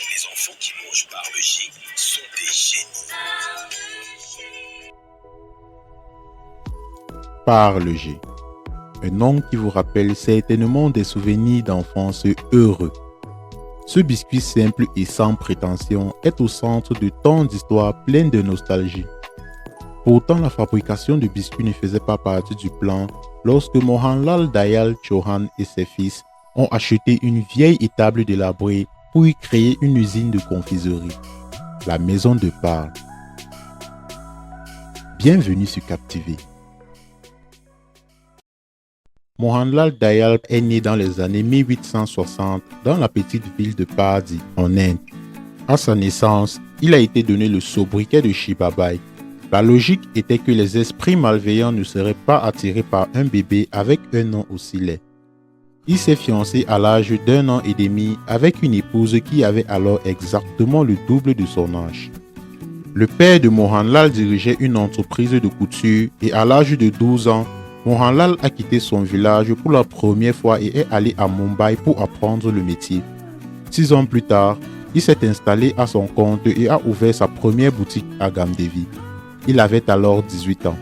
Les enfants qui mangent par le G sont des génies. Par le G. Un nom qui vous rappelle certainement des souvenirs d'enfance heureux. Ce biscuit simple et sans prétention est au centre de tant d'histoires pleines de nostalgie. Pourtant, la fabrication de biscuits ne faisait pas partie du plan lorsque Mohanlal Dayal Chauhan et ses fils ont acheté une vieille étable délabrée pour y créer une usine de confiserie, la maison de Parle. Bienvenue sur Cap TV. Mohanlal Dayal est né dans les années 1860 dans la petite ville de Pardee, en Inde. À sa naissance, il a été donné le sobriquet de Shibabai. La logique était que les esprits malveillants ne seraient pas attirés par un bébé avec un nom aussi laid. Il s'est fiancé à l'âge d'1 an et demi avec une épouse qui avait alors exactement le double de son âge. Le père de Mohanlal dirigeait une entreprise de couture et à l'âge de 12 ans, Mohanlal a quitté son village pour la première fois et est allé à Mumbai pour apprendre le métier. 6 ans plus tard, il s'est installé à son compte et a ouvert sa première boutique à Gamdevi. Il avait alors 18 ans.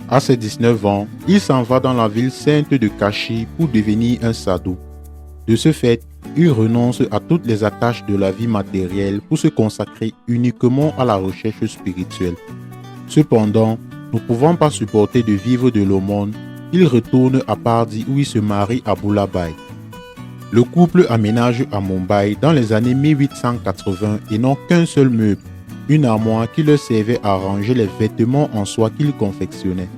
À ses 19 ans, il s'en va dans la ville sainte de Kashi pour devenir un sadhu. De ce fait, il renonce à toutes les attaches de la vie matérielle pour se consacrer uniquement à la recherche spirituelle. Cependant, ne pouvant pas supporter de vivre de l'aumône, il retourne à Pardee où il se marie à Bhulabai. Le couple aménage à Mumbai dans les années 1880 et n'ont qu'un seul meuble, une armoire qui leur servait à ranger les vêtements en soie qu'ils confectionnaient.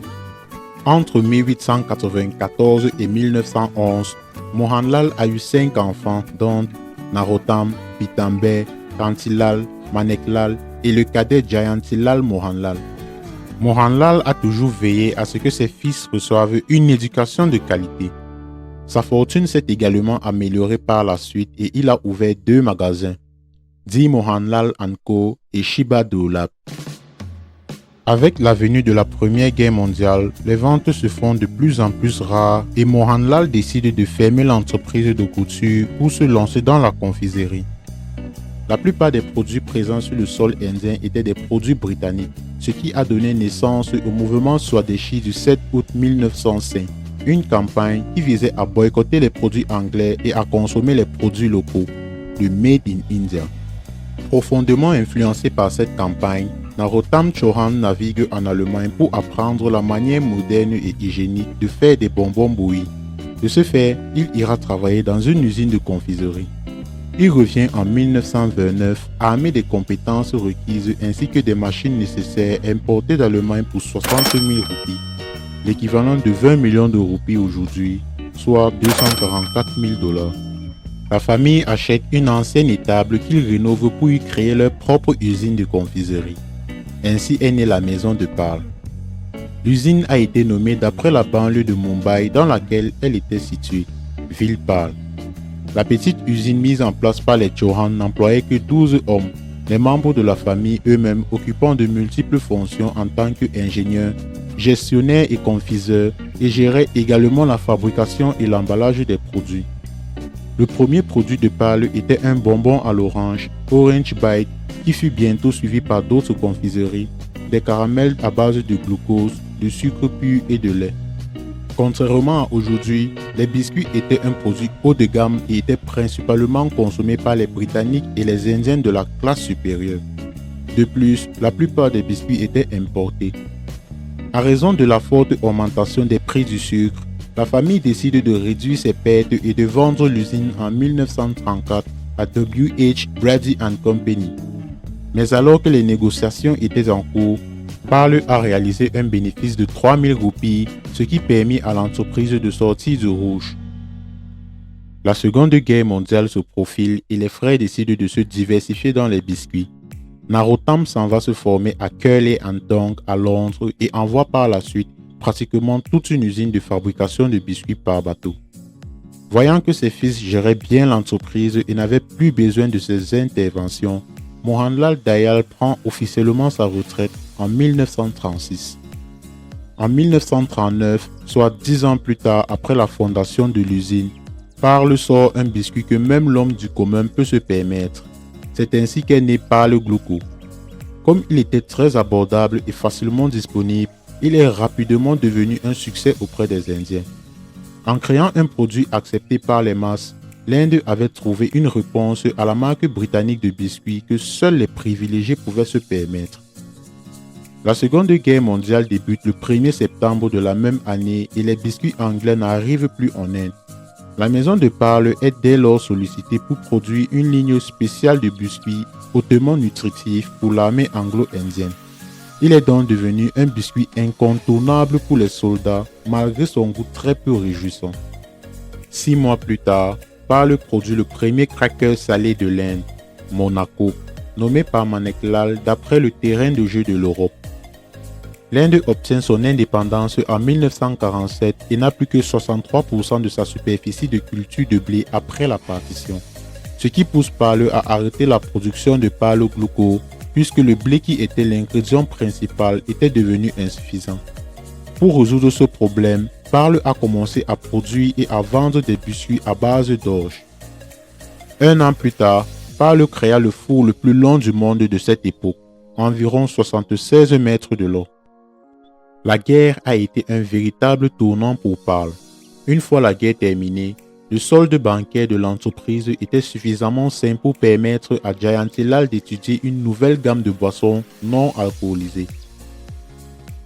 Entre 1894 et 1911, Mohanlal a eu 5 enfants dont Narottam, Pitamber, Kantilal, Maneklal et le cadet Jayantilal Mohanlal. Mohanlal a toujours veillé à ce que ses fils reçoivent une éducation de qualité. Sa fortune s'est également améliorée par la suite et il a ouvert 2 magasins, dit Mohanlal & Co et Shiba Dulap. Avec la venue de la Première Guerre mondiale, les ventes se font de plus en plus rares et Mohanlal décide de fermer l'entreprise de couture pour se lancer dans la confiserie. La plupart des produits présents sur le sol indien étaient des produits britanniques, ce qui a donné naissance au mouvement Swadeshi du 7 août 1905, une campagne qui visait à boycotter les produits anglais et à consommer les produits locaux, le Made in India. Profondément influencé par cette campagne, Narottam Chauhan navigue en Allemagne pour apprendre la manière moderne et hygiénique de faire des bonbons bouillis. De ce fait, il ira travailler dans une usine de confiserie. Il revient en 1929 armé des compétences requises ainsi que des machines nécessaires importées d'Allemagne pour 60 000 roupies, l'équivalent de 20 millions de roupies aujourd'hui, soit 244 000 $. La famille achète une ancienne étable qu'ils rénovent pour y créer leur propre usine de confiserie. Ainsi est née la maison de Parle. L'usine a été nommée d'après la banlieue de Mumbai dans laquelle elle était située, Ville Parle. La petite usine mise en place par les Chauhan n'employait que 12 hommes, les membres de la famille eux-mêmes occupant de multiples fonctions en tant qu'ingénieurs, gestionnaires et confiseurs et géraient également la fabrication et l'emballage des produits. Le premier produit de Parle était un bonbon à l'orange, Orange Bite, qui fut bientôt suivi par d'autres confiseries, des caramels à base de glucose, de sucre pur et de lait. Contrairement à aujourd'hui, les biscuits étaient un produit haut de gamme et étaient principalement consommés par les Britanniques et les Indiens de la classe supérieure. De plus, la plupart des biscuits étaient importés. À raison de la forte augmentation des prix du sucre, la famille décide de réduire ses pertes et de vendre l'usine en 1934 à W.H. Brady & Company. Mais alors que les négociations étaient en cours, Parle a réalisé un bénéfice de 3 000 roupies, ce qui permit à l'entreprise de sortir du rouge. La Seconde Guerre mondiale se profile et les frères décident de se diversifier dans les biscuits. Narotam s'en va se former à Curley & Tongue à Londres et envoie par la suite pratiquement toute une usine de fabrication de biscuits par bateau. Voyant que ses fils géraient bien l'entreprise et n'avaient plus besoin de ses interventions, Mohanlal Dayal prend officiellement sa retraite en 1936. En 1939, soit 10 ans plus tard après la fondation de l'usine, Parle sort un biscuit que même l'homme du commun peut se permettre. C'est ainsi qu'est né Parle Gluco. Comme il était très abordable et facilement disponible, il est rapidement devenu un succès auprès des Indiens. En créant un produit accepté par les masses, l'Inde avait trouvé une réponse à la marque britannique de biscuits que seuls les privilégiés pouvaient se permettre. La Seconde Guerre mondiale débute le 1er septembre de la même année et les biscuits anglais n'arrivent plus en Inde. La maison de Parle est dès lors sollicitée pour produire une ligne spéciale de biscuits hautement nutritifs pour l'armée anglo-indienne. Il est donc devenu un biscuit incontournable pour les soldats malgré son goût très peu réjouissant. 6 mois plus tard, Parle produit le premier cracker salé de l'Inde, Monaco, nommé par Maneklal d'après le terrain de jeu de l'Europe. L'Inde obtient son indépendance en 1947 et n'a plus que 63% de sa superficie de culture de blé après la partition, ce qui pousse Parle à arrêter la production de Parle Gluco puisque le blé qui était l'ingrédient principal était devenu insuffisant. Pour résoudre ce problème, Parle a commencé à produire et à vendre des biscuits à base d'orge. Un an plus tard, Parle créa le four le plus long du monde de cette époque, environ 76 mètres de long. La guerre a été un véritable tournant pour Parle. Une fois la guerre terminée, le solde bancaire de l'entreprise était suffisamment sain pour permettre à Jayantilal d'étudier une nouvelle gamme de boissons non alcoolisées.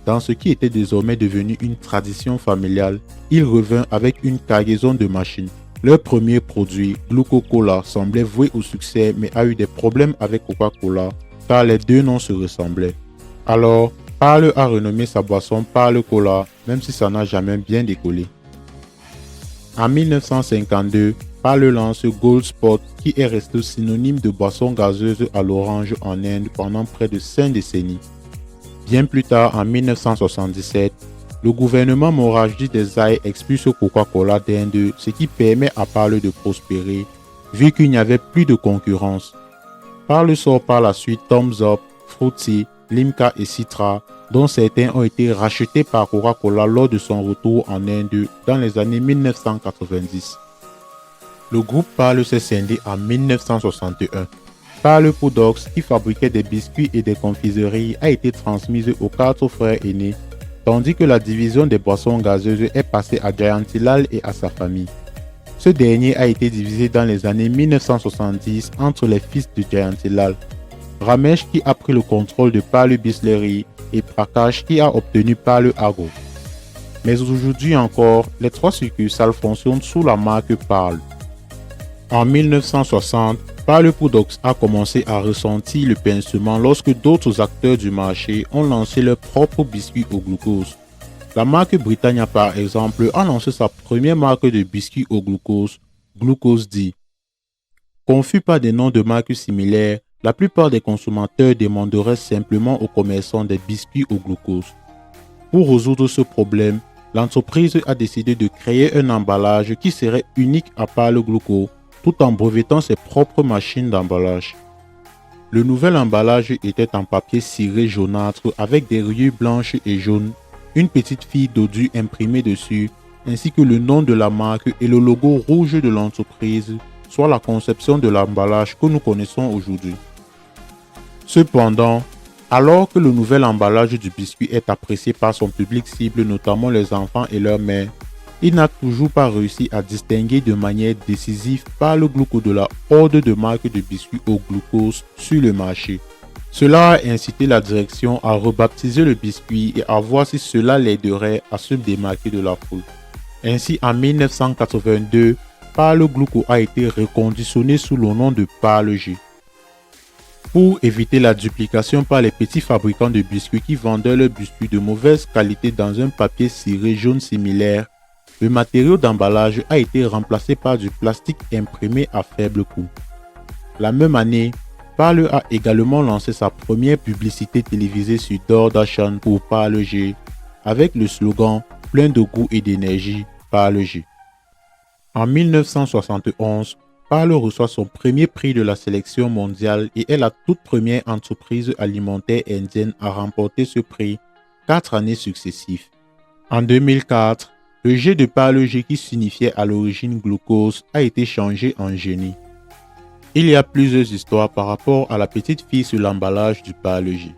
Dans ce qui était désormais devenu une tradition familiale, il revint avec une cargaison de machines. Leur premier produit, Gluco-Cola, semblait voué au succès mais a eu des problèmes avec Coca-Cola car les deux noms se ressemblaient. Alors, Parle a renommé sa boisson Parle Cola, même si ça n'a jamais bien décollé. En 1952, Parle lance Gold Spot qui est resté synonyme de boisson gazeuse à l'orange en Inde pendant près de 5 décennies. Bien plus tard, en 1977, le gouvernement Morarji Desai expulse Coca-Cola d'Inde, ce qui permet à Parle de prospérer, vu qu'il n'y avait plus de concurrence. Parle sort par la suite Thumbs Up, Fruity, Limca et Citra, dont certains ont été rachetés par Coca-Cola lors de son retour en Inde dans les années 1990. Le groupe Parle s'est scindé en 1961. Parle Products, qui fabriquait des biscuits et des confiseries, a été transmise aux 4 frères aînés, tandis que la division des boissons gazeuses est passée à Jayantilal et à sa famille. Ce dernier a été divisé dans les années 1970 entre les fils de Jayantilal, Ramesh qui a pris le contrôle de Parle Bisleri et Prakash qui a obtenu Parle Agro. Mais aujourd'hui encore, les 3 succursales fonctionnent sous la marque Parle. En 1960, Parle Products a commencé à ressentir le pincement lorsque d'autres acteurs du marché ont lancé leurs propres biscuits au glucose. La marque Britannia par exemple a lancé sa première marque de biscuits au glucose, Glucose D. Confus par des noms de marques similaires, la plupart des consommateurs demanderaient simplement aux commerçants des biscuits au glucose. Pour résoudre ce problème, l'entreprise a décidé de créer un emballage qui serait unique à Parle Gluco, tout en brevetant ses propres machines d'emballage. Le nouvel emballage était en papier ciré jaunâtre avec des rayures blanches et jaunes, une petite fille dodu imprimée dessus, ainsi que le nom de la marque et le logo rouge de l'entreprise, soit la conception de l'emballage que nous connaissons aujourd'hui. Cependant, alors que le nouvel emballage du biscuit est apprécié par son public cible, notamment les enfants et leurs mères, il n'a toujours pas réussi à distinguer de manière décisive Parle Gluco de la horde de marques de biscuits au glucose sur le marché. Cela a incité la direction à rebaptiser le biscuit et à voir si cela l'aiderait à se démarquer de la foule. Ainsi, en 1982, Parle Gluco a été reconditionné sous le nom de Parle G. Pour éviter la duplication par les petits fabricants de biscuits qui vendaient leurs biscuits de mauvaise qualité dans un papier ciré jaune similaire, le matériau d'emballage a été remplacé par du plastique imprimé à faible coût. La même année, Parle a également lancé sa première publicité télévisée sur DoorDash pour Parle G, avec le slogan « Plein de goût et d'énergie, Parle G ». En 1971, Parle reçoit son premier prix de la sélection mondiale et est la toute première entreprise alimentaire indienne à remporter ce prix 4 années successives. En 2004, le G de Parle G qui signifiait à l'origine glucose a été changé en génie. Il y a plusieurs histoires par rapport à la petite fille sur l'emballage du Parle G.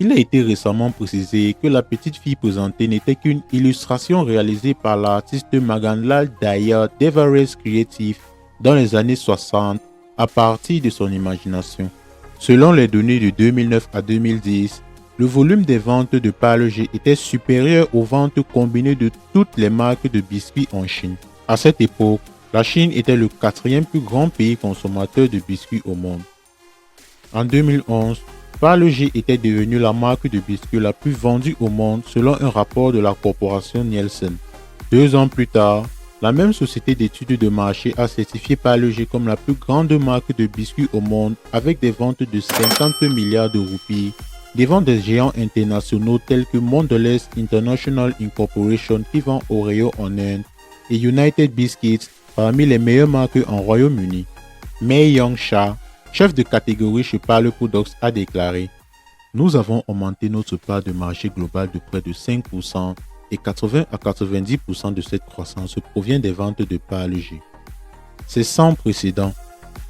Il a été récemment précisé que la petite fille présentée n'était qu'une illustration réalisée par l'artiste Maganlal Dayal d'Everest Creative dans les années 60 à partir de son imagination. Selon les données de 2009 à 2010, le volume des ventes de Parle G était supérieur aux ventes combinées de toutes les marques de biscuits en Chine. À cette époque, la Chine était le 4e plus grand pays consommateur de biscuits au monde. En 2011, Parle G était devenue la marque de biscuits la plus vendue au monde selon un rapport de la corporation Nielsen. 2 ans plus tard, la même société d'études de marché a certifié Parle G comme la plus grande marque de biscuits au monde avec des ventes de 50 milliards de roupies, devant des géants internationaux tels que Mondelez International Incorporation qui vend Oreo en Inde et United Biscuits parmi les meilleures marques en Royaume-Uni. Mei Yong Shah, chef de catégorie chez Parle Products, a déclaré « Nous avons augmenté notre part de marché global de près de 5% et 80 à 90% de cette croissance provient des ventes de Parle G. C'est sans précédent. »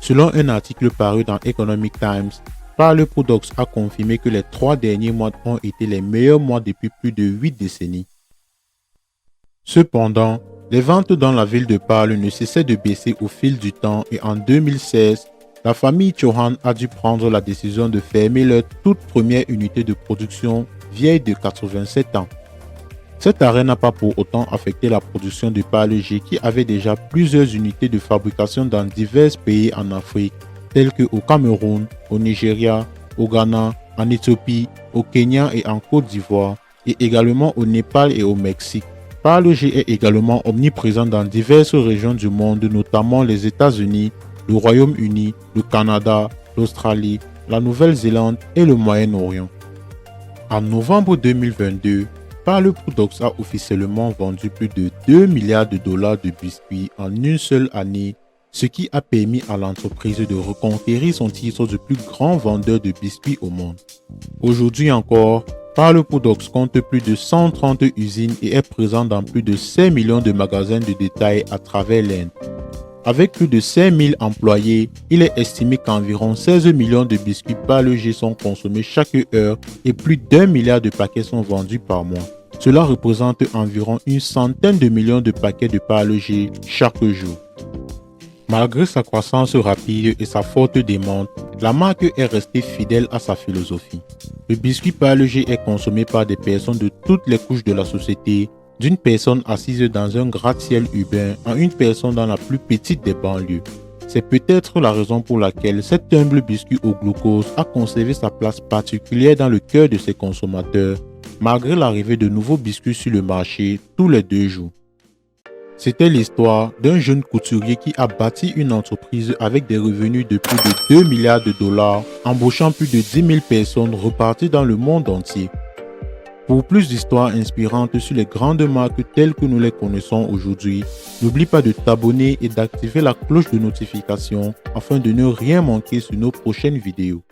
Selon un article paru dans Economic Times, Parle Products a confirmé que les 3 derniers mois ont été les meilleurs mois depuis plus de 8 décennies. Cependant, les ventes dans la ville de Parle ne cessaient de baisser au fil du temps et en 2016, la famille Chauhan a dû prendre la décision de fermer leur toute première unité de production vieille de 87 ans. Cet arrêt n'a pas pour autant affecté la production de Parle G qui avait déjà plusieurs unités de fabrication dans divers pays en Afrique, tels qu'au Cameroun, au Nigeria, au Ghana, en Éthiopie, au Kenya et en Côte d'Ivoire, et également au Népal et au Mexique. Parle G est également omniprésent dans diverses régions du monde, notamment les États-Unis, le Royaume-Uni, le Canada, l'Australie, la Nouvelle-Zélande et le Moyen-Orient. En novembre 2022, Parle Products a officiellement vendu plus de 2 milliards de dollars de biscuits en une seule année, ce qui a permis à l'entreprise de reconquérir son titre de plus grand vendeur de biscuits au monde. Aujourd'hui encore, Parle Products compte plus de 130 usines et est présent dans plus de 5 millions de magasins de détail à travers l'Inde. Avec plus de 5000 employés, il est estimé qu'environ 16 millions de biscuits Parle G sont consommés chaque heure et plus d'1 milliard de paquets sont vendus par mois. Cela représente environ une centaine de millions de paquets de Parle G chaque jour. Malgré sa croissance rapide et sa forte demande, la marque est restée fidèle à sa philosophie. Le biscuit Parle G est consommé par des personnes de toutes les couches de la société, d'une personne assise dans un gratte-ciel urbain à une personne dans la plus petite des banlieues. C'est peut-être la raison pour laquelle cet humble biscuit au glucose a conservé sa place particulière dans le cœur de ses consommateurs, malgré l'arrivée de nouveaux biscuits sur le marché tous les 2 jours. C'était l'histoire d'un jeune couturier qui a bâti une entreprise avec des revenus de plus de 2 milliards de dollars, embauchant plus de 10 000 personnes reparties dans le monde entier. Pour plus d'histoires inspirantes sur les grandes marques telles que nous les connaissons aujourd'hui, n'oublie pas de t'abonner et d'activer la cloche de notification afin de ne rien manquer sur nos prochaines vidéos.